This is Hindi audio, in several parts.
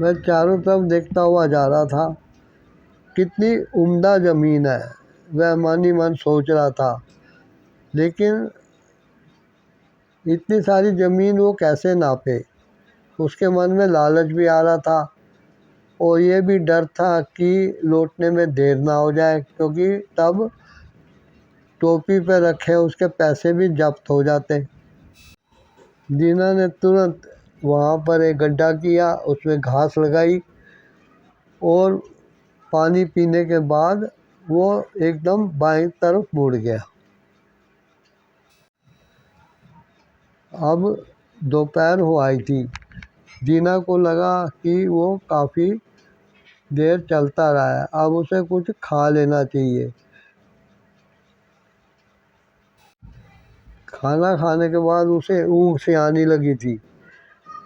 वह चारों तरफ देखता हुआ जा रहा था। कितनी उम्दा ज़मीन है, वह मन ही मन सोच रहा था। लेकिन इतनी सारी ज़मीन वो कैसे नापे। उसके मन में लालच भी आ रहा था और ये भी डर था कि लौटने में देर ना हो जाए, क्योंकि तब टोपी पे रखे उसके पैसे भी जब्त हो जाते। दीना ने तुरंत वहाँ पर एक गड्ढा किया, उसमें घास लगाई और पानी पीने के बाद वो एकदम बाईं तरफ मुड़ गया। अब दोपहर हो आई थी। दीना को लगा कि वो काफ़ी देर चलता रहा है, अब उसे कुछ खा लेना चाहिए। खाना खाने के बाद उसे ऊँघ सी आने लगी थी,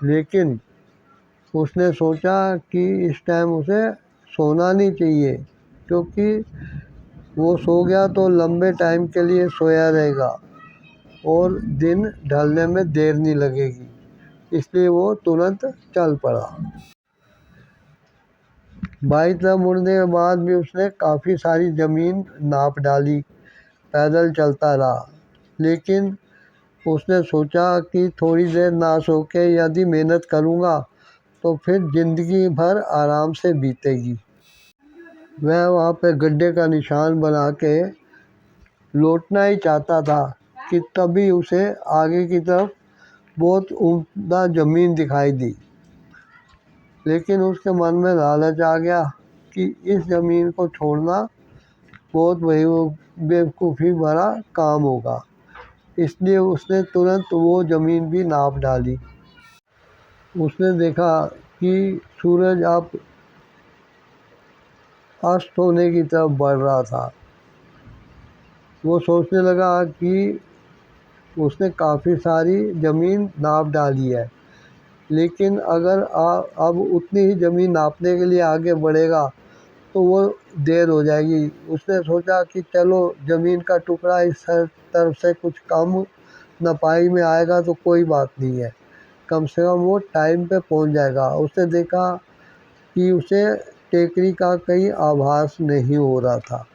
लेकिन उसने सोचा कि इस टाइम उसे सोना नहीं चाहिए, क्योंकि वो सो गया तो लंबे टाइम के लिए सोया रहेगा और दिन ढलने में देर नहीं लगेगी। इसलिए वो तुरंत चल पड़ा। बाई तरफ मुड़ने के बाद भी उसने काफ़ी सारी ज़मीन नाप डाली। पैदल चलता रहा, लेकिन उसने सोचा कि थोड़ी देर ना सो के यदि मेहनत करूँगा तो फिर ज़िंदगी भर आराम से बीतेगी। वह वहाँ पे गड्ढे का निशान बना के लौटना ही चाहता था कि तभी उसे आगे की तरफ बहुत उम्दा ज़मीन दिखाई दी। लेकिन उसके मन में लालच आ गया कि इस ज़मीन को छोड़ना बहुत बेवकूफ़ी भरा काम होगा। इसलिए उसने तुरंत वो ज़मीन भी नाप डाली। उसने देखा कि सूरज अब अस्त होने की तरफ बढ़ रहा था। वो सोचने लगा कि उसने काफ़ी सारी ज़मीन नाप डाली है, लेकिन अगर अब उतनी ही ज़मीन नापने के लिए आगे बढ़ेगा तो वो देर हो जाएगी। उसने सोचा कि चलो ज़मीन का टुकड़ा इस तरफ से कुछ कम नपाई में आएगा तो कोई बात नहीं है, कम से कम वो टाइम पे पहुंच जाएगा। उसने देखा कि उसे टेकरी का कहीं आभास नहीं हो रहा था।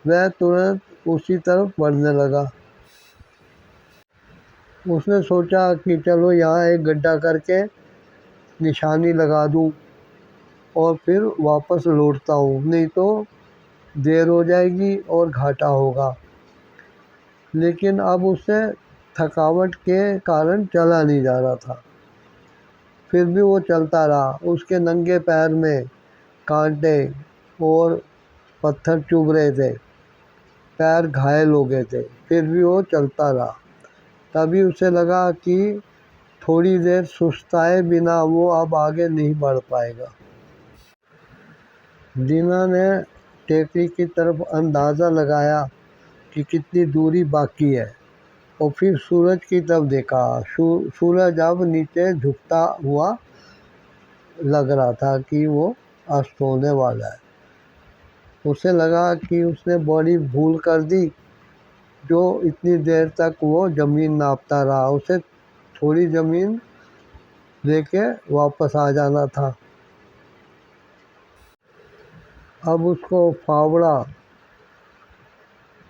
वह तुरंत उसी तरफ बढ़ने लगा। उसने सोचा कि चलो यहाँ एक गड्ढा करके निशानी लगा दूँ और फिर वापस लौटता हूँ, नहीं तो देर हो जाएगी और घाटा होगा। लेकिन अब उससे थकावट के कारण चला नहीं जा रहा था। फिर भी वो चलता रहा। उसके नंगे पैर में कांटे और पत्थर चुभ रहे थे, पैर घायल हो गए थे, फिर भी वो चलता रहा। तभी उसे लगा कि थोड़ी देर सुस्ताए बिना वो अब आगे नहीं बढ़ पाएगा। दीना ने टेकरी की तरफ अंदाज़ा लगाया कि कितनी दूरी बाकी है और फिर सूरज की तरफ देखा। सूरज अब नीचे झुकता हुआ लग रहा था कि वो अस्त होने वाला है। उसे लगा कि उसने बड़ी भूल कर दी जो इतनी देर तक वो ज़मीन नापता रहा। उसे थोड़ी ज़मीन लेके वापस आ जाना था। अब उसको फावड़ा,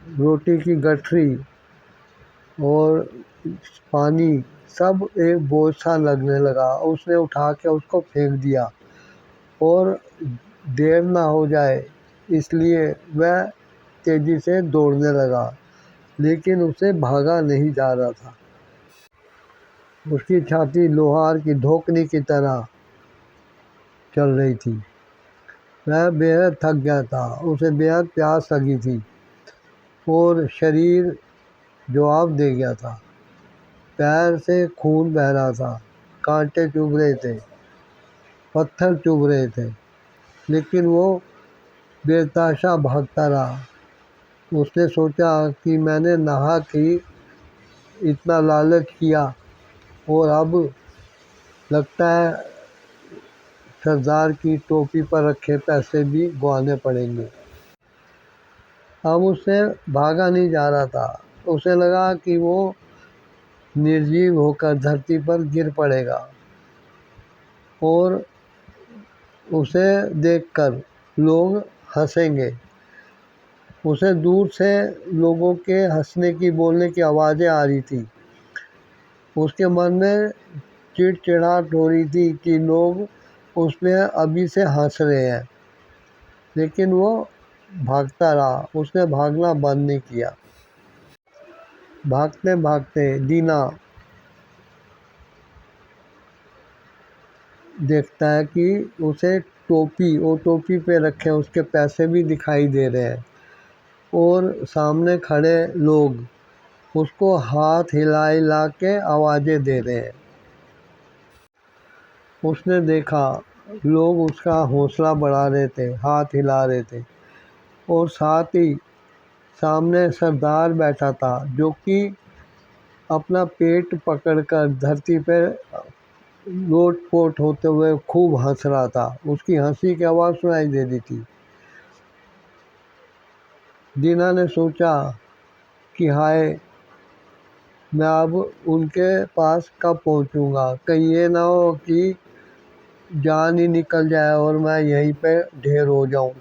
रोटी की गठरी और पानी सब एक बोझ सा लगने लगा। उसने उठा के उसको फेंक दिया और देर ना हो जाए इसलिए वह तेज़ी से दौड़ने लगा, लेकिन उसे भागा नहीं जा रहा था। उसकी छाती लोहार की धोकनी की तरह चल रही थी। वह बेहद थक गया था, उसे बेहद प्यास लगी थी और शरीर जवाब दे गया था। पैर से खून बह रहा था, कांटे चुभ रहे थे, पत्थर चुभ रहे थे, लेकिन वो बेतहाशा भागता रहा। उसने सोचा कि मैंने नहा के इतना लालच किया और अब लगता है सरदार की टोपी पर रखे पैसे भी गंवाने पड़ेंगे। अब उससे भागा नहीं जा रहा था। उसे लगा कि वो निर्जीव होकर धरती पर गिर पड़ेगा और उसे देखकर लोग हंसेंगे। उसे दूर से लोगों के हंसने की, बोलने की आवाज़ें आ रही थी। उसके मन में चिड़चिड़ाहट हो रही थी कि लोग उसमें अभी से हंस रहे हैं, लेकिन वो भागता रहा। उसने भागना बंद नहीं किया। भागते भागते दीना देखता है कि उसे टोपी पे रखे उसके पैसे भी दिखाई दे रहे हैं, और सामने खड़े लोग उसको हाथ हिला हिला के आवाज़ें दे रहे हैं। उसने देखा लोग उसका हौसला बढ़ा रहे थे, हाथ हिला रहे थे, और साथ ही सामने सरदार बैठा था जो कि अपना पेट पकड़कर धरती पे लोट-पोट होते हुए खूब हँस रहा था। उसकी हँसी की आवाज़ सुनाई दे रही थी। दीना ने सोचा कि हाय, मैं अब उनके पास कब पहुंचूंगा, कहीं ये ना हो कि जान ही निकल जाए और मैं यहीं पे ढेर हो जाऊं।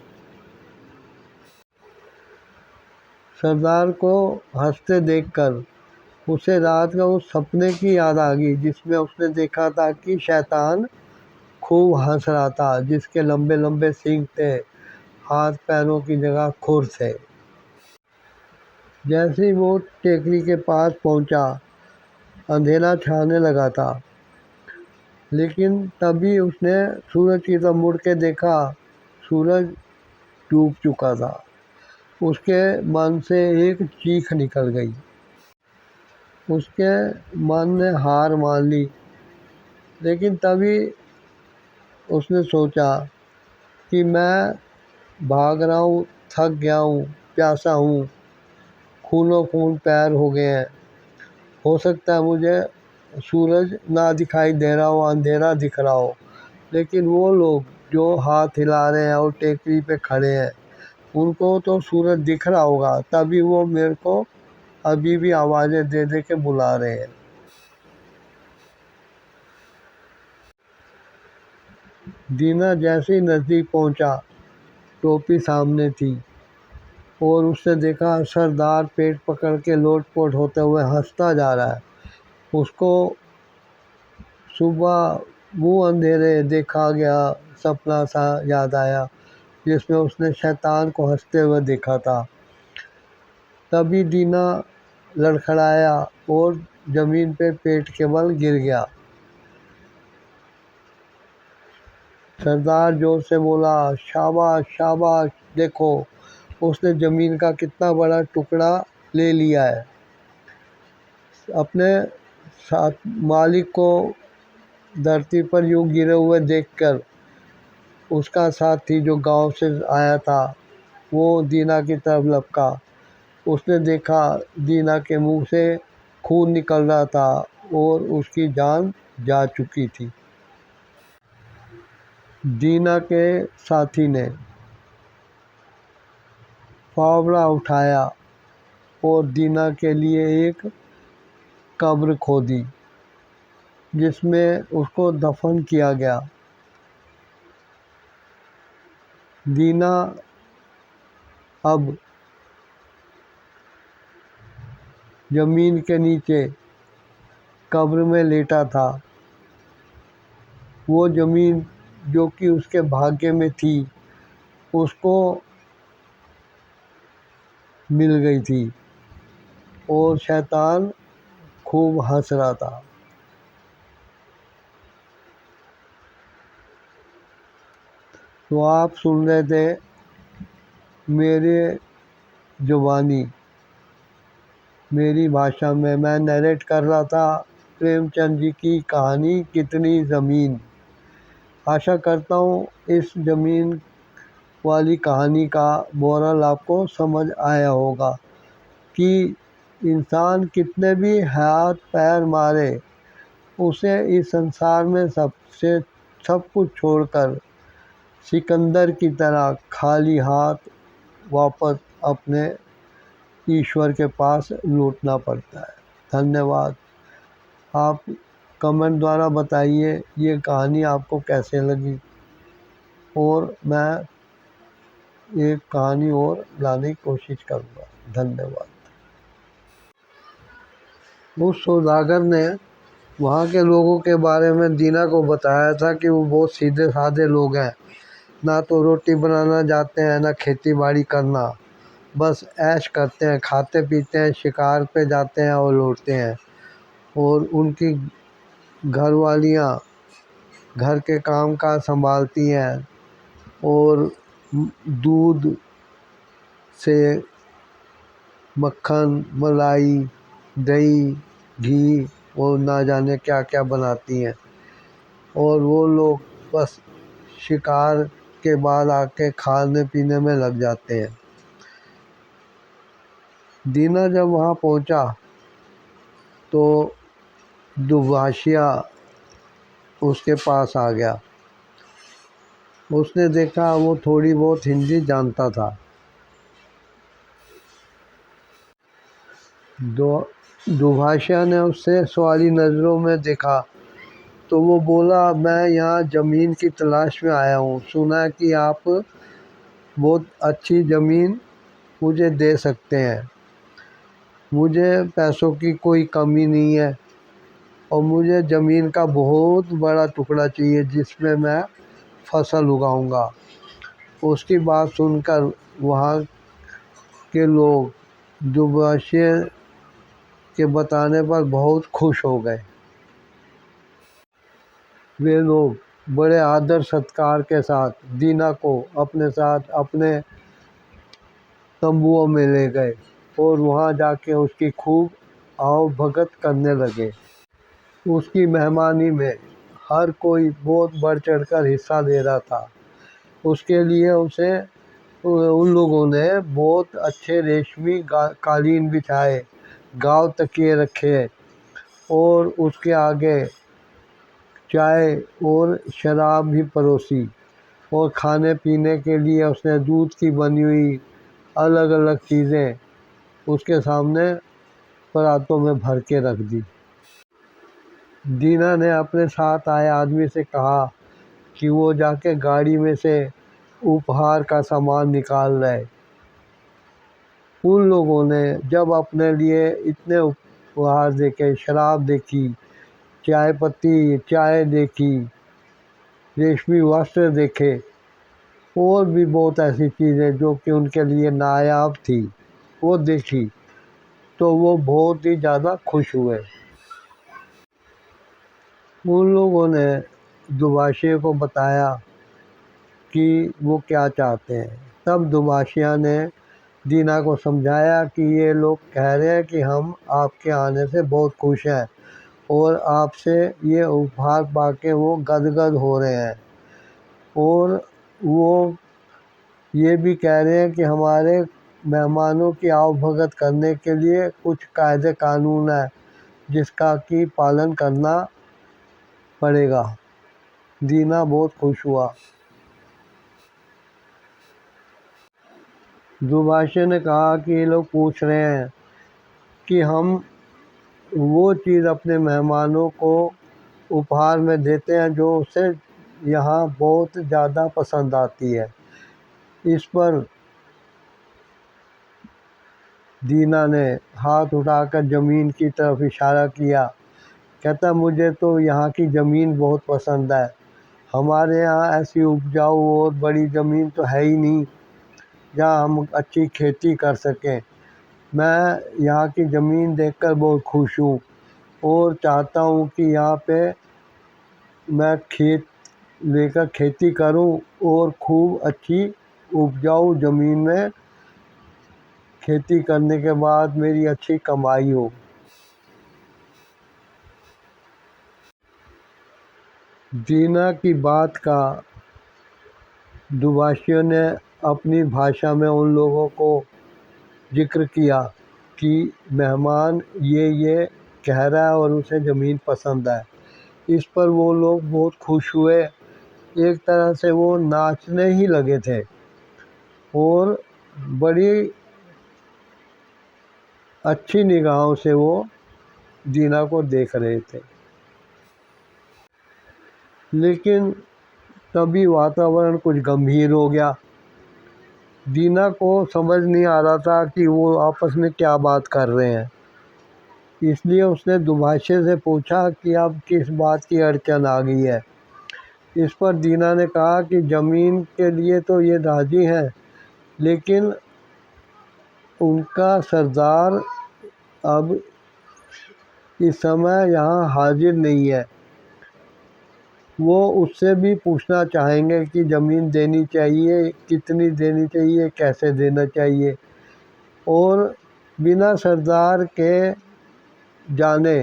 सरदार को हंसते देखकर उसे रात का उस सपने की याद आ गई जिसमें उसने देखा था कि शैतान खूब हंस रहा था, जिसके लंबे लंबे सींग थे, हाथ पैरों की जगह खुर थे। जैसे ही वो टेकरी के पास पहुंचा, अंधेरा छाने लगा था, लेकिन तभी उसने सूरज की तरफ मुड़ के देखा। सूरज डूब चुका था। उसके मन से एक चीख निकल गई। उसके मन ने हार मान ली, लेकिन तभी उसने सोचा कि मैं भाग रहा हूँ, थक गया हूँ, प्यासा हूँ, खूनों खून पैर हो गए हैं। हो सकता है मुझे सूरज ना दिखाई दे रहा हो, अंधेरा दिख रहा हो, लेकिन वो लोग जो हाथ हिला रहे हैं और टेकरी पे खड़े हैं, उनको तो सूरज दिख रहा होगा, तभी वो मेरे को अभी भी आवाज़ें दे दे के बुला रहे हैं। दीना जैसे ही नज़दीक पहुंचा, टोपी सामने थी, और उसने देखा सरदार पेट पकड़ के लोट-पोट होते हुए हंसता जा रहा है। उसको सुबह मुँह अंधेरे देखा गया सपना सा याद आया, जिसमें उसने शैतान को हंसते हुए देखा था। तभी दीना लड़खड़ाया और ज़मीन पे पेट के बल गिर गया। सरदार जोर से बोला, शाबाश शाबाश, देखो उसने ज़मीन का कितना बड़ा टुकड़ा ले लिया है। अपने साथ मालिक को धरती पर यूं गिरे हुए देखकर उसका साथी जो गांव से आया था, वो दीना की तरफ लपका। उसने देखा दीना के मुंह से खून निकल रहा था और उसकी जान जा चुकी थी। दीना के साथी ने फावड़ा उठाया और दीना के लिए एक कब्र खोदी, जिसमें उसको दफन किया गया। दीना अब ज़मीन के नीचे कब्र में लेटा था। वो ज़मीन जो कि उसके भाग्य में थी, उसको मिल गई थी, और शैतान खूब हंस रहा था। तो आप सुन रहे थे मेरे ज़ुबानी, मेरी भाषा में मैं नरेट कर रहा था प्रेमचंद जी की कहानी कितनी ज़मीन। आशा करता हूँ इस ज़मीन वाली कहानी का मोरल आपको समझ आया होगा कि इंसान कितने भी हाथ पैर मारे, उसे इस संसार में सब कुछ छोड़कर सिकंदर की तरह खाली हाथ वापस अपने ईश्वर के पास लौटना पड़ता है। धन्यवाद। आप कमेंट द्वारा बताइए ये कहानी आपको कैसे लगी। और मैं एक कहानी और लाने की कोशिश करूँगा। धन्यवाद। उस सौदागर ने वहाँ के लोगों के बारे में दीना को बताया था कि वो बहुत सीधे साधे लोग हैं, ना तो रोटी बनाना जानते हैं ना खेती बाड़ी करना, बस ऐश करते हैं, खाते पीते हैं, शिकार पे जाते हैं और लौटते हैं। और उनकी घरवालियाँ घर के काम काज संभालती हैं और दूध से मक्खन, मलाई, दही, घी और ना जाने क्या क्या बनाती हैं। और वो लोग बस शिकार के बाद आके खाने पीने में लग जाते हैं। दीना जब वहाँ पहुँचा तो दुभाषिया उसके पास आ गया। उसने देखा वो थोड़ी बहुत हिंदी जानता था। दुभाषिया ने उससे सवाली नज़रों में देखा तो वो बोला, मैं यहाँ ज़मीन की तलाश में आया हूँ। सुना है कि आप बहुत अच्छी ज़मीन मुझे दे सकते हैं। मुझे पैसों की कोई कमी नहीं है और मुझे ज़मीन का बहुत बड़ा टुकड़ा चाहिए जिसमें मैं फसल उगाऊंगा। उसकी बात सुनकर वहाँ के लोग दुभाषिया के बताने पर बहुत खुश हो गए। वे लोग बड़े आदर सत्कार के साथ दीना को अपने साथ अपने तंबुओं में ले गए और वहाँ जाके उसकी खूब आओ भगत करने लगे। उसकी मेहमानी में हर कोई बहुत बढ़ चढ़कर हिस्सा ले रहा था। उसके लिए उसे उन लोगों ने बहुत अच्छे रेशमी कालीन बिछाए, गाँव तकिए रखे और उसके आगे चाय और शराब भी परोसी। और खाने पीने के लिए उसने दूध की बनी हुई अलग अलग चीज़ें उसके सामने परातों में भर के रख दी। दीना ने अपने साथ आए आदमी से कहा कि वो जाके गाड़ी में से उपहार का सामान निकाल लाए। उन लोगों ने जब अपने लिए इतने उपहार देखे, शराब देखी, चाय पत्ती चाय देखी, रेशमी वस्त्र देखे और भी बहुत ऐसी चीज़ें जो कि उनके लिए नायाब थी, वो देखी तो वो बहुत ही ज़्यादा खुश हुए। उन लोगों ने दुभाषिया को बताया कि वो क्या चाहते हैं। तब दुभाषिया ने दीना को समझाया कि ये लोग कह रहे हैं कि हम आपके आने से बहुत खुश हैं और आपसे ये उपहार पाके वो गदगद हो रहे हैं। और वो ये भी कह रहे हैं कि हमारे मेहमानों की आवभगत करने के लिए कुछ कायदे कानून है जिसका कि पालन करना पड़ेगा। दीना बहुत खुश हुआ। दुभाषिया ने कहा कि ये लोग पूछ रहे हैं कि हम वो चीज़ अपने मेहमानों को उपहार में देते हैं जो उसे यहाँ बहुत ज़्यादा पसंद आती है। इस पर दीना ने हाथ उठाकर ज़मीन की तरफ इशारा किया। कहता, मुझे तो यहाँ की ज़मीन बहुत पसंद है। हमारे यहाँ ऐसी उपजाऊ और बड़ी ज़मीन तो है ही नहीं जहाँ हम अच्छी खेती कर सकें। मैं यहाँ की ज़मीन देखकर बहुत खुश हूँ और चाहता हूँ कि यहाँ पे मैं खेत लेकर खेती करूँ और खूब अच्छी उपजाऊ ज़मीन में खेती करने के बाद मेरी अच्छी कमाई हो। दीना की बात का दुभाषिया ने अपनी भाषा में उन लोगों को जिक्र किया कि मेहमान ये कह रहा है और उसे ज़मीन पसंद है। इस पर वो लोग बहुत खुश हुए। एक तरह से वो नाचने ही लगे थे और बड़ी अच्छी निगाहों से वो दीना को देख रहे थे। लेकिन तभी वातावरण कुछ गंभीर हो गया। दीना को समझ नहीं आ रहा था कि वो आपस में क्या बात कर रहे हैं, इसलिए उसने दुभाषे से पूछा कि अब किस बात की अड़चन आ गई है। इस पर दीना ने कहा कि ज़मीन के लिए तो ये राज़ी हैं, लेकिन उनका सरदार अब इस समय यहाँ हाजिर नहीं है। वो उससे भी पूछना चाहेंगे कि ज़मीन देनी चाहिए, कितनी देनी चाहिए, कैसे देना चाहिए, और बिना सरदार के जाने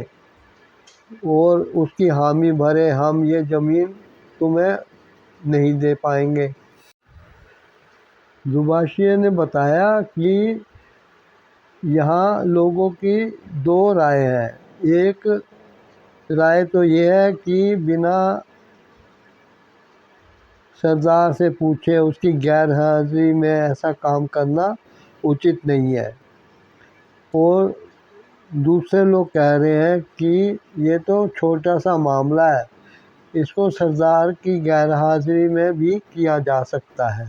और उसकी हामी भरे हम ये ज़मीन तुम्हें नहीं दे पाएंगे। दुभाषिए ने बताया कि यहाँ लोगों की दो राय हैं। एक राय तो ये है कि बिना सरदार से पूछे उसकी गैर हाजिरी में ऐसा काम करना उचित नहीं है, और दूसरे लोग कह रहे हैं कि ये तो छोटा सा मामला है, इसको सरदार की गैर हाजिरी में भी किया जा सकता है।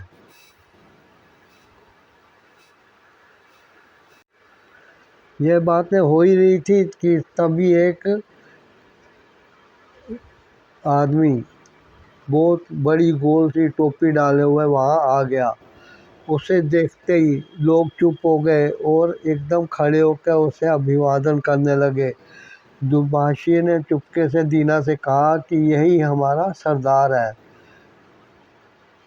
यह बातें हो ही रही थी कि तभी एक आदमी बहुत बड़ी गोल सी टोपी डाले हुए वहाँ आ गया। उसे देखते ही लोग चुप हो गए और एकदम खड़े होकर उसे अभिवादन करने लगे। दुभाषी ने चुपके से दीना से कहा कि यही हमारा सरदार है।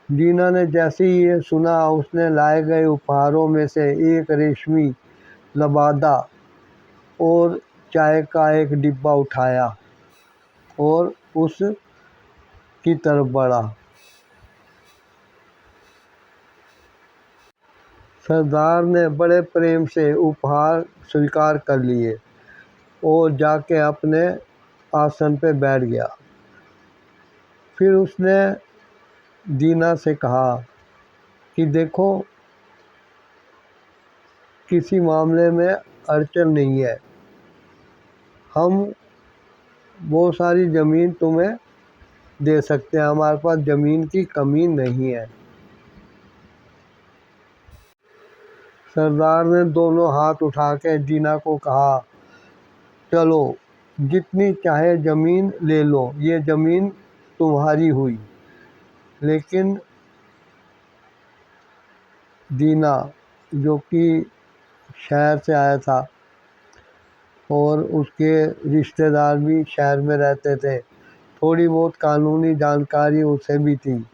दीना ने जैसे ही ये सुना, उसने लाए गए उपहारों में से एक रेशमी लबादा और चाय का एक डिब्बा उठाया और उस की तरफ बढ़ा। सरदार ने बड़े प्रेम से उपहार स्वीकार कर लिए और जाके अपने आसन पे बैठ गया। फिर उसने दीना से कहा कि देखो, किसी मामले में अड़चन नहीं है, हम वो सारी ज़मीन तुम्हें दे सकते हैं, हमारे पास ज़मीन की कमी नहीं है। सरदार ने दोनों हाथ उठा के दीना को कहा, चलो जितनी चाहे ज़मीन ले लो, ये ज़मीन तुम्हारी हुई। लेकिन दीना, जो कि शहर से आया था और उसके रिश्तेदार भी शहर में रहते थे, थोड़ी बहुत कानूनी जानकारी उसे भी थी।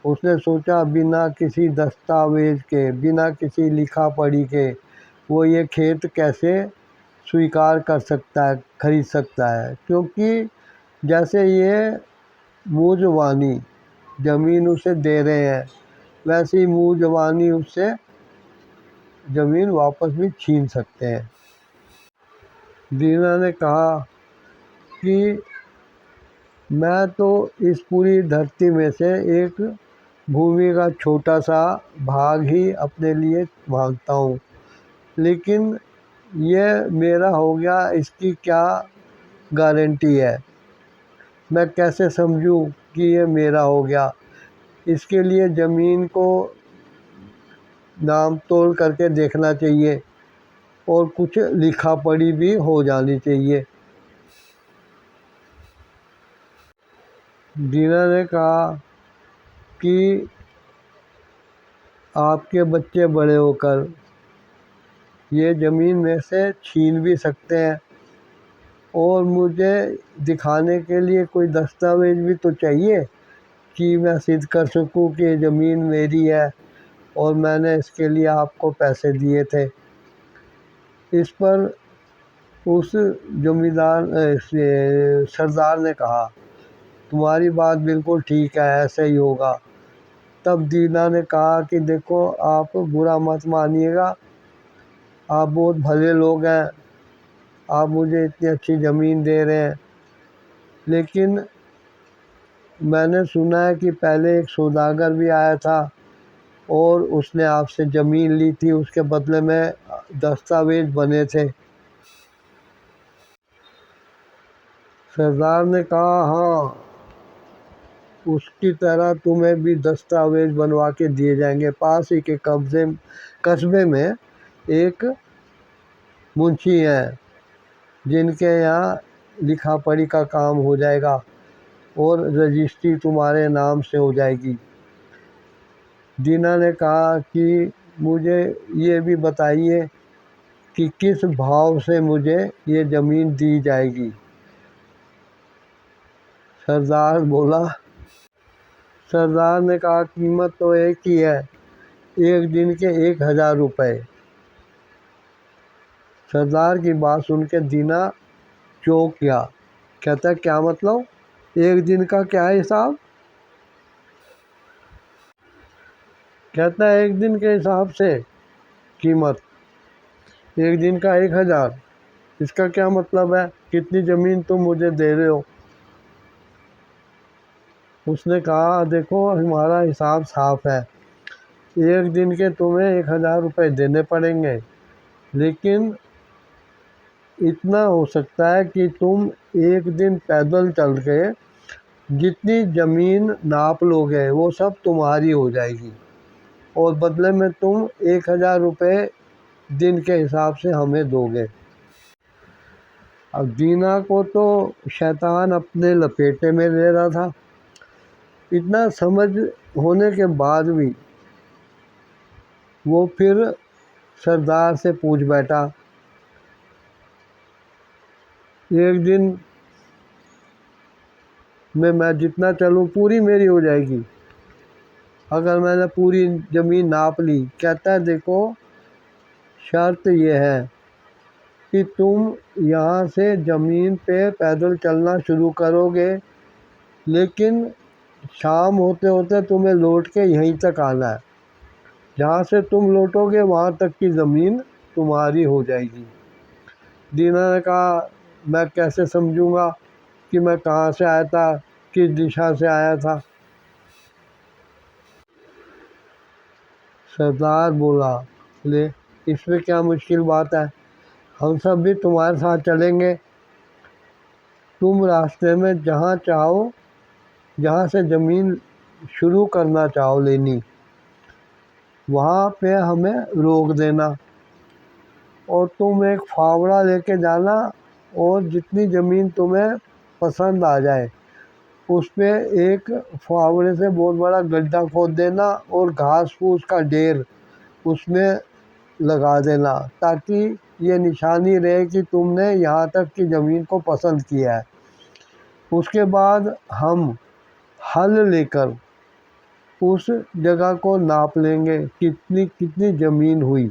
उसने सोचा बिना किसी दस्तावेज के, बिना किसी लिखा पढ़ी के वो ये खेत कैसे स्वीकार कर सकता है, खरीद सकता है, क्योंकि जैसे ये मुँह ज़बानी ज़मीन उसे दे रहे हैं, वैसे ही मुँह ज़बानी उससे ज़मीन वापस भी छीन सकते हैं। दीना ने कहा कि मैं तो इस पूरी धरती में से एक भूमि का छोटा सा भाग ही अपने लिए मांगता हूँ, लेकिन ये मेरा हो गया, इसकी क्या गारंटी है? मैं कैसे समझूं कि ये मेरा हो गया? इसके लिए ज़मीन को नाम तोल करके देखना चाहिए और कुछ लिखा पढ़ी भी हो जानी चाहिए। दीना ने कहा कि आपके बच्चे बड़े होकर ये ज़मीन में से छीन भी सकते हैं, और मुझे दिखाने के लिए कोई दस्तावेज भी तो चाहिए कि मैं सिद्ध कर सकूं कि ये ज़मीन मेरी है और मैंने इसके लिए आपको पैसे दिए थे। इस पर उस जमींदार सरदार ने कहा, तुम्हारी बात बिल्कुल ठीक है, ऐसे ही होगा। तब दीना ने कहा कि देखो, आप बुरा मत मानिएगा, आप बहुत भले लोग हैं, आप मुझे इतनी अच्छी ज़मीन दे रहे हैं, लेकिन मैंने सुना है कि पहले एक सौदागर भी आया था और उसने आपसे ज़मीन ली थी, उसके बदले में दस्तावेज बने थे। सरदार ने कहा, हाँ, उसकी तरह तुम्हें भी दस्तावेज बनवा के दिए जाएंगे। पास ही के कस्बे में एक मुंशी हैं जिनके यहाँ लिखा पढ़ी का काम हो जाएगा और रजिस्ट्री तुम्हारे नाम से हो जाएगी। दीना ने कहा कि मुझे ये भी बताइए कि किस भाव से मुझे ये ज़मीन दी जाएगी। सरदार ने कहा कीमत तो एक ही है, एक दिन के 1000 रुपये। सरदार की बात सुन के दीना चौंक गया। कहता है क्या मतलब, एक दिन का क्या हिसाब? कहता है एक दिन के हिसाब से कीमत, एक दिन का 1000। इसका क्या मतलब है, कितनी ज़मीन तुम मुझे दे रहे हो? उसने कहा देखो हमारा हिसाब साफ है, एक दिन के तुम्हें 1000 रुपये देने पड़ेंगे, लेकिन इतना हो सकता है कि तुम एक दिन पैदल चल के जितनी ज़मीन नाप लोगे वो सब तुम्हारी हो जाएगी और बदले में तुम 1000 रुपये दिन के हिसाब से हमें दोगे। अब दीना को तो शैतान अपने लपेटे में ले रहा था। इतना समझ होने के बाद भी वो फिर सरदार से पूछ बैठा, एक दिन में मैं जितना चलूँ पूरी मेरी हो जाएगी अगर मैंने पूरी ज़मीन नाप ली? कहता है देखो शर्त ये है कि तुम यहाँ से ज़मीन पे पैदल चलना शुरू करोगे, लेकिन शाम होते होते तुम्हें लौट के यहीं तक आना है। जहाँ से तुम लौटोगे वहाँ तक की ज़मीन तुम्हारी हो जाएगी। दीना ने कहा मैं कैसे समझूंगा कि मैं कहाँ से आया था, किस दिशा से आया था? सरदार बोला ले इसमें क्या मुश्किल बात है, हम सब भी तुम्हारे साथ चलेंगे। तुम रास्ते में जहाँ चाहो, जहाँ से ज़मीन शुरू करना चाहो लेनी, वहाँ पे हमें रोक देना और तुम एक फावड़ा लेके जाना और जितनी ज़मीन तुम्हें पसंद आ जाए उस पर एक फावड़े से बहुत बड़ा गड्ढा खोद देना और घास फूस का ढेर उसमें लगा देना, ताकि ये निशानी रहे कि तुमने यहाँ तक की ज़मीन को पसंद किया है। उसके बाद हम हल लेकर उस जगह को नाप लेंगे कितनी कितनी ज़मीन हुई।